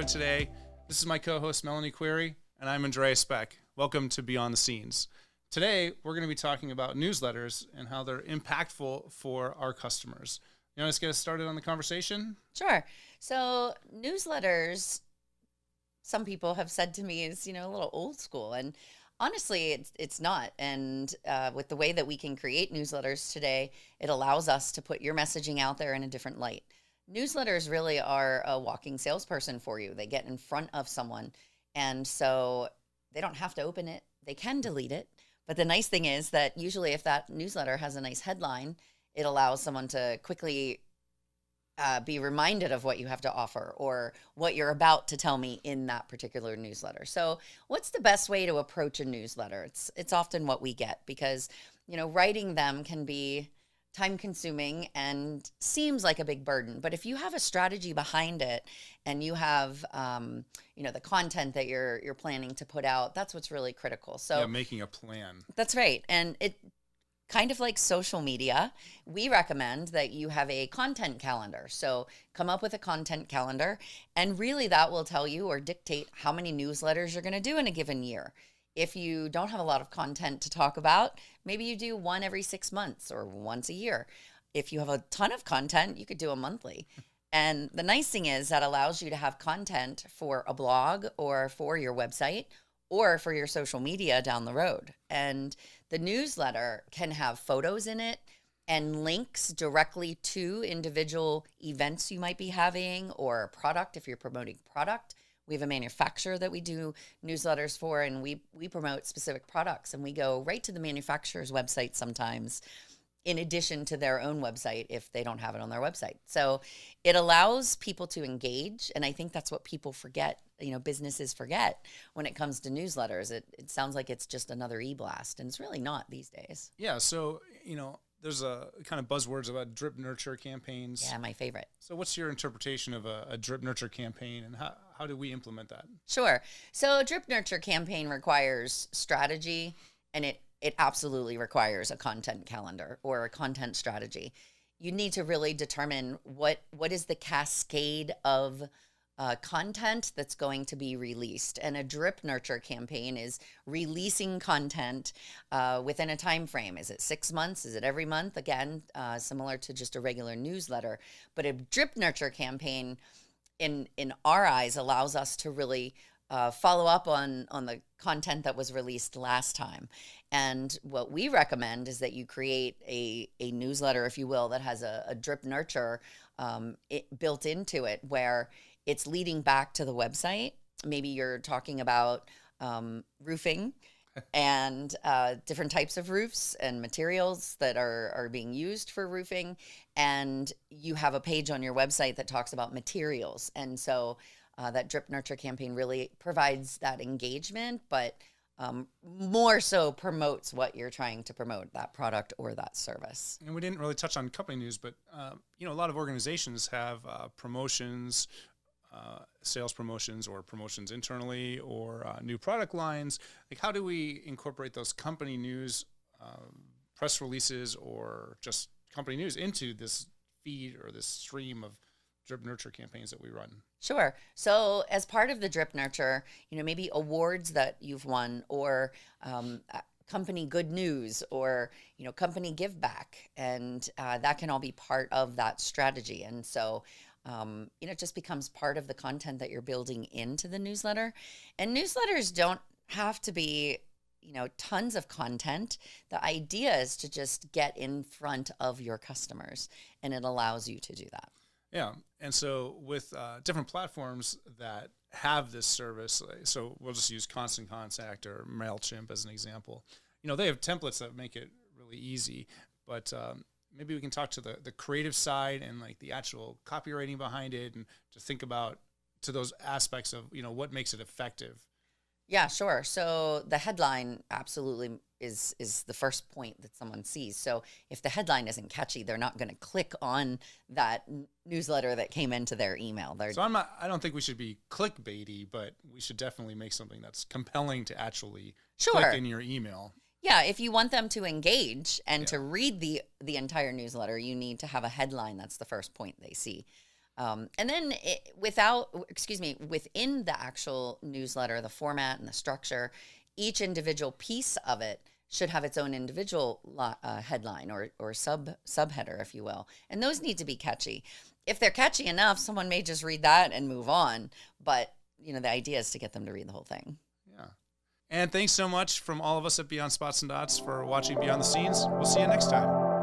started today. This is my co-host, Melanie Querry, and I'm Andreas Beck. Welcome to Beyond the Scenes. Today, we're going to be talking about newsletters and how they're impactful for our customers. You want to get us started on the conversation? Sure. So newsletters, some people have said to me, is, a little old school. And honestly, it's not. And with the way that we can create newsletters today, it allows us to put your messaging out there in a different light. Newsletters really are a walking salesperson for you. They get in front of someone. And so they don't have to open it. They can delete it. But the nice thing is that usually if that newsletter has a nice headline, it allows someone to quickly be reminded of what you have to offer or what you're about to tell me in that particular newsletter. So what's the best way to approach a newsletter? It's often what we get because, writing them can be time consuming and seems like a big burden. But if you have a strategy behind it and you have, the content that you're planning to put out, that's what's really critical. So yeah, making a plan. That's right. And it kind of like social media, we recommend that you have a content calendar. So come up with a content calendar, and really that will tell you or dictate how many newsletters you're going to do in a given year. If you don't have a lot of content to talk about, maybe you do one every 6 months or once a year. If you have a ton of content, you could do a monthly. And the nice thing is that allows you to have content for a blog or for your website or for your social media down the road. And the newsletter can have photos in it and links directly to individual events you might be having or a product if you're promoting product. We have a manufacturer that we do newsletters for, and we promote specific products, and we go right to the manufacturer's website sometimes in addition to their own website if they don't have it on their website. So it allows people to engage, and I think that's what people forget, businesses forget when it comes to newsletters. It sounds like it's just another e-blast, and it's really not these days. Yeah, so, there's a kind of buzzwords about drip nurture campaigns. Yeah, my favorite. So what's your interpretation of a drip nurture campaign, and how do we implement that? Sure. So a drip nurture campaign requires strategy, and it absolutely requires a content calendar or a content strategy. You need to really determine what is the cascade of content that's going to be released. And a drip nurture campaign is releasing content within a time frame. Is it 6 months? Is it every month? Again, similar to just a regular newsletter. But a drip nurture campaign, in our eyes, allows us to really follow up on the content that was released last time. And what we recommend is that you create a newsletter, if you will, that has a drip nurture built into it, where it's leading back to the website. Maybe you're talking about roofing and different types of roofs and materials that are being used for roofing. And you have a page on your website that talks about materials. And so that drip nurture campaign really provides that engagement, but more so promotes what you're trying to promote, that product or that service. And we didn't really touch on company news, but a lot of organizations have promotions, sales promotions or promotions internally or new product lines. Like, how do we incorporate those company news, press releases, or just company news into this feed or this stream of drip nurture campaigns that we run? Sure. So as part of the drip nurture, maybe awards that you've won or company good news or, company give back. And that can all be part of that strategy. And so, it just becomes part of the content that you're building into the newsletter. And newsletters don't have to be, tons of content. The idea is to just get in front of your customers, and it allows you to do that. Yeah. And so with different platforms that have this service, so we'll just use Constant Contact or MailChimp as an example. They have templates that make it really easy, but maybe we can talk to the creative side and like the actual copywriting behind it, and to think about to those aspects of, what makes it effective. Yeah, sure. So the headline absolutely is the first point that someone sees. So if the headline isn't catchy, they're not going to click on that newsletter that came into their email. I don't think we should be clickbaity, but we should definitely make something that's compelling to actually click in your email. Yeah, if you want them to engage and to read the entire newsletter, you need to have a headline that's the first point they see. And then within the actual newsletter, the format and the structure, each individual piece of it should have its own individual headline or subheader, if you will. And those need to be catchy. If they're catchy enough, someone may just read that and move on. But, the idea is to get them to read the whole thing. Yeah. And thanks so much from all of us at Beyond Spots and Dots for watching Beyond the Scenes. We'll see you next time.